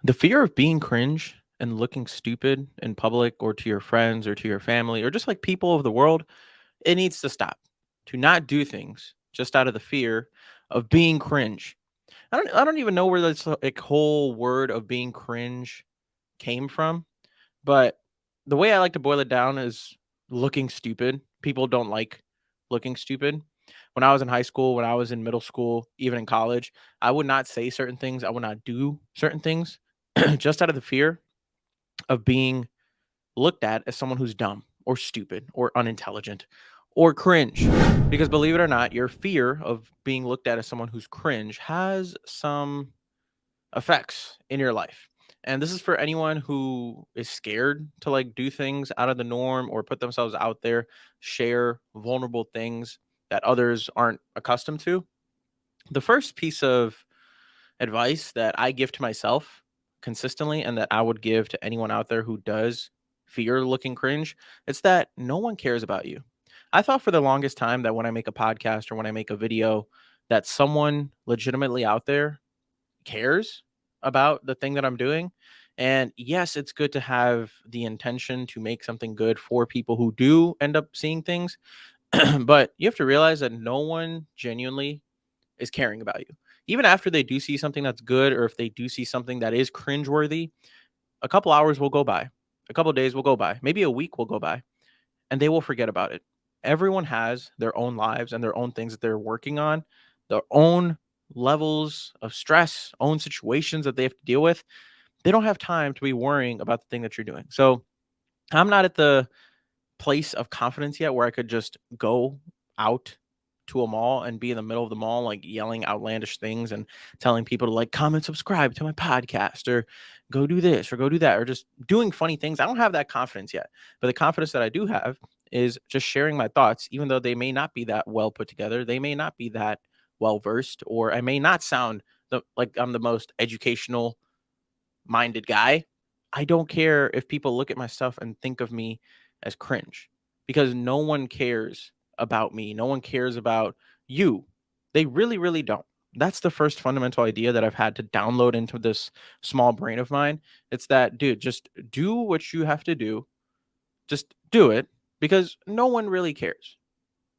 The fear of being cringe and looking stupid in public or to your friends or to your family or just like people of the world, it needs to stop. To not do things just out of the fear of being cringe. I don't even know where this like whole word of being cringe came from, but the way I like to boil it down is looking stupid. People don't like looking stupid. When I was in high school, when I was in middle school, even in college, I would not say certain things. I would not do certain things just out of the fear of being looked at as someone who's dumb or stupid or unintelligent or cringe. Because believe it or not, your fear of being looked at as someone who's cringe has some effects in your life. And this is for anyone who is scared to like do things out of the norm or put themselves out there, share vulnerable things that others aren't accustomed to. The first piece of advice that I give to myself consistently and that I would give to anyone out there who does fear looking cringe, it's that no one cares about you. I thought for the longest time that when I make a podcast or when I make a video, that someone legitimately out there cares about the thing that I'm doing. And yes, it's good to have the intention to make something good for people who do end up seeing things, but you have to realize that no one genuinely is caring about you. Even after they do see something that's good, or if they do see something that is cringeworthy, a couple hours will go by, a couple days will go by, maybe a week will go by, and they will forget about it. Everyone has their own lives and their own things that they're working on, their own levels of stress, own situations that they have to deal with. They don't have time to be worrying about the thing that you're doing. So I'm not at the place of confidence yet where I could just go out to a mall and be in the middle of the mall, like yelling outlandish things and telling people to like come and subscribe to my podcast or go do this or go do that or just doing funny things. I don't have that confidence yet. But the confidence that I do have is just sharing my thoughts, even though they may not be that well put together. They may not be that well versed, or I may not sound like I'm the most educational minded guy. I don't care if people look at my stuff and think of me as cringe because no one cares about me. No one cares about you. They really, really don't. That's the first fundamental idea that I've had to download into this small brain of mine. It's that, dude, just do what you have to do. Just do it because no one really cares.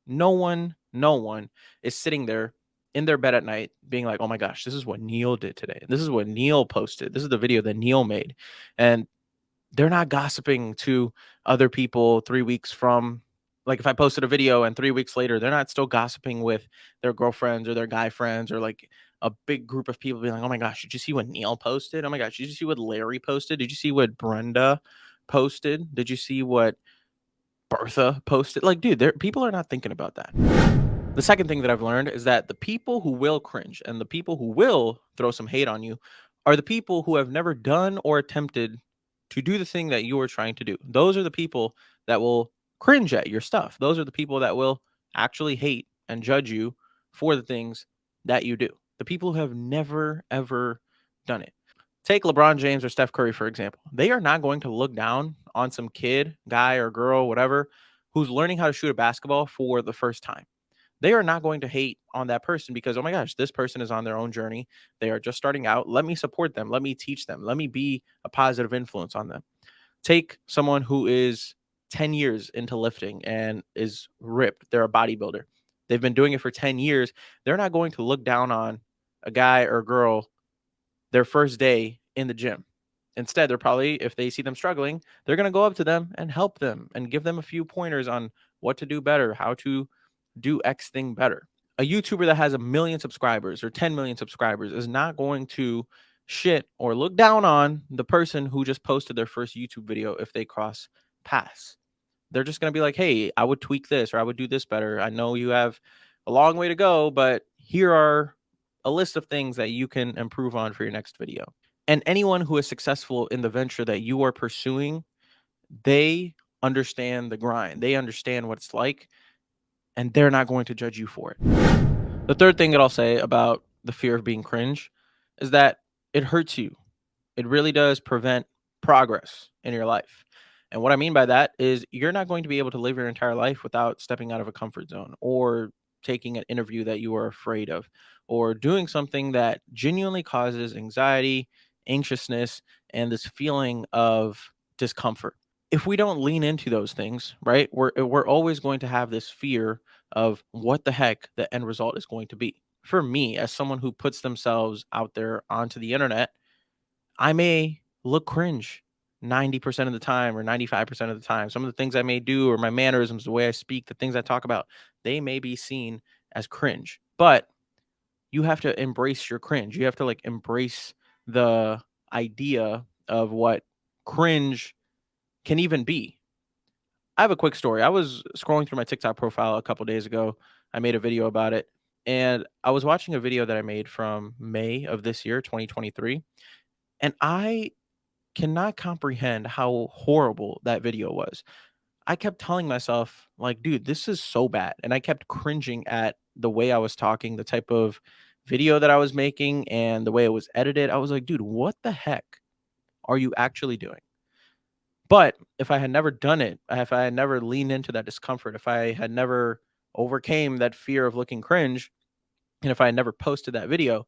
No one is sitting there in their bed at night being like, "Oh my gosh, this is what Neil did today. This is what Neil posted. This is the video that Neil made." And they're not gossiping to other people 3 weeks from, like, if I posted a video and 3 weeks later, they're not still gossiping with their girlfriends or their guy friends or like a big group of people being like, "Oh my gosh, did you see what Neil posted? Oh my gosh, did you see what Larry posted? Did you see what Brenda posted? Did you see what Bertha posted?" Like, dude, there people are not thinking about that. The second thing that I've learned is that the people who will cringe and the people who will throw some hate on you are the people who have never done or attempted to do the thing that you are trying to do. Those are the people that will cringe at your stuff. Those are the people that will actually hate and judge you for the things that you do. The people who have never, ever done it. Take LeBron James or Steph Curry, for example. They are not going to look down on some kid, guy, or girl, whatever, who's learning how to shoot a basketball for the first time. They are not going to hate on that person because, oh my gosh, this person is on their own journey. They are just starting out. Let me support them. Let me teach them. Let me be a positive influence on them. Take someone who is 10 years into lifting and is ripped. They're a bodybuilder. They've been doing it for 10 years. They're not going to look down on a guy or girl their first day in the gym. Instead, they're probably, if they see them struggling, they're going to go up to them and help them and give them a few pointers on what to do better, how to do X thing better. A YouTuber that has 1 million subscribers or 10 million subscribers is not going to shit or look down on the person who just posted their first YouTube video if they cross paths. They're just going to be like, "Hey, I would tweak this or I would do this better. I know you have a long way to go, but here are a list of things that you can improve on for your next video." And anyone who is successful in the venture that you are pursuing, they understand the grind. They understand what it's like, and they're not going to judge you for it. The third thing that I'll say about the fear of being cringe is that it hurts you. It really does prevent progress in your life. And what I mean by that is you're not going to be able to live your entire life without stepping out of a comfort zone or taking an interview that you are afraid of or doing something that genuinely causes anxiety anxiousness and this feeling of discomfort. If we don't lean into those things, right, we're always going to have this fear of what the heck the end result is going to be. For me, as someone who puts themselves out there onto the internet, I may look cringe 90% of the time or 95% of the time. Some of the things I may do or my mannerisms, the way I speak, the things I talk about, they may be seen as cringe. But you have to embrace your cringe. You have to like embrace the idea of what cringe can even be. I have a quick story. I was scrolling through my TikTok profile a couple days ago. I made a video about it, and I was watching a video that I made from May of this year, 2023, and I cannot comprehend how horrible that video was. I kept telling myself, like, dude, this is so bad. And I kept cringing at the way I was talking, the type of video that I was making, and the way it was edited. I was like, dude, what the heck are you actually doing? But if I had never done it, if I had never leaned into that discomfort, if I had never overcame that fear of looking cringe, and if I had never posted that video,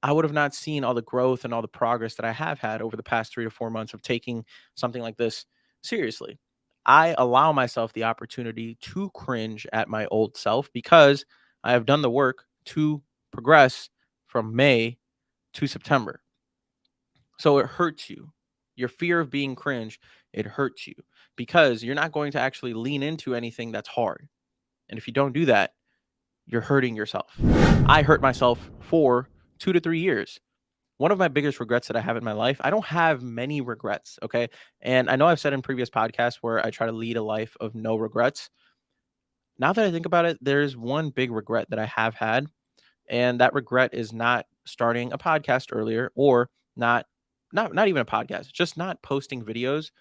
I would have not seen all the growth and all the progress that I have had over the past 3 to 4 months of taking something like this seriously. I allow myself the opportunity to cringe at my old self because I have done the work to progress from May to September. So it hurts you. Your fear of being cringe, it hurts you because you're not going to actually lean into anything that's hard. And if you don't do that, you're hurting yourself. I hurt myself for 2 to 3 years. One of my biggest regrets that I have in my life, I don't have many regrets, okay? And I know I've said in previous podcasts where I try to lead a life of no regrets. Now that I think about it, there's one big regret that I have had, and that regret is not starting a podcast earlier or not even a podcast, just not posting videos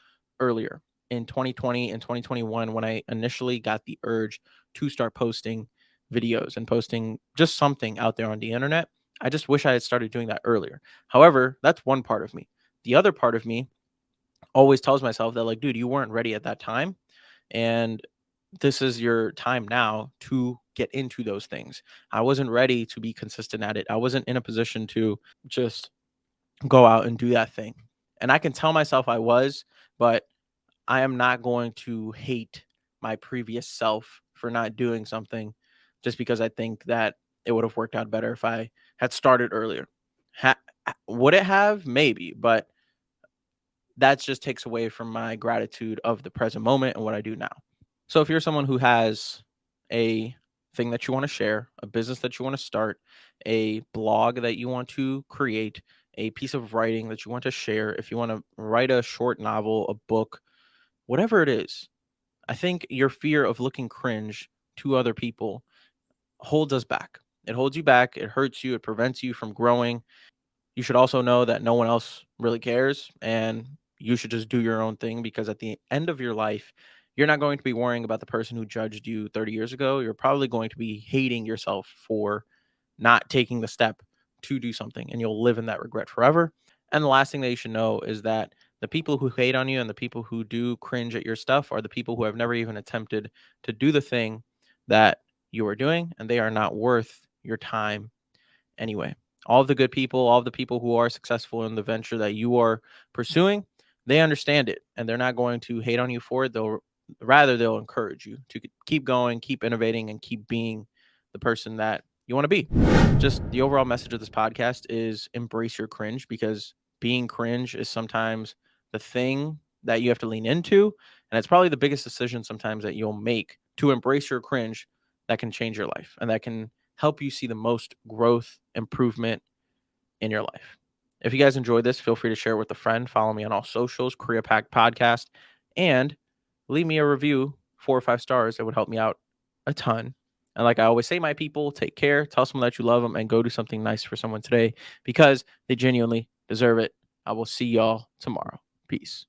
earlier in 2020 and 2021 when I initially got the urge to start posting videos and posting just something out there on the internet. I just wish I had started doing that earlier. However, that's one part of me. The other part of me always tells myself that, like, dude, you weren't ready at that time, and this is your time now to get into those things. I wasn't ready to be consistent at it. I wasn't in a position to just go out and do that thing. And I can tell myself I was, but I am not going to hate my previous self for not doing something just because I think that it would have worked out better if I had started earlier. Would it have? Maybe, but that just takes away from my gratitude of the present moment and what I do now. So if you're someone who has a thing that you want to share, a business that you want to start, a blog that you want to create, a piece of writing that you want to share, if you want to write a short novel, a book, whatever it is, I think your fear of looking cringe to other people holds us back. It holds you back, it hurts you, it prevents you from growing. You should also know that no one else really cares and you should just do your own thing because at the end of your life, you're not going to be worrying about the person who judged you 30 years ago. You're probably going to be hating yourself for not taking the step to do something and you'll live in that regret forever. And the last thing that you should know is that the people who hate on you and the people who do cringe at your stuff are the people who have never even attempted to do the thing that you are doing, and they are not worth your time anyway. All of the good people, all of the people who are successful in the venture that you are pursuing, they understand it and they're not going to hate on you for it. They'll encourage you to keep going, keep innovating, and keep being the person that you want to be. Just the overall message of this podcast is embrace your cringe because being cringe is sometimes the thing that you have to lean into. And it's probably the biggest decision sometimes that you'll make to embrace your cringe that can change your life and that can help you see the most growth, improvement in your life. If you guys enjoyed this, feel free to share it with a friend. Follow me on all socials, Korea Pack Podcast, and leave me a review, 4 or 5 stars. It would help me out a ton. And like I always say, my people, take care, tell someone that you love them, and go do something nice for someone today because they genuinely deserve it. I will see y'all tomorrow. Peace.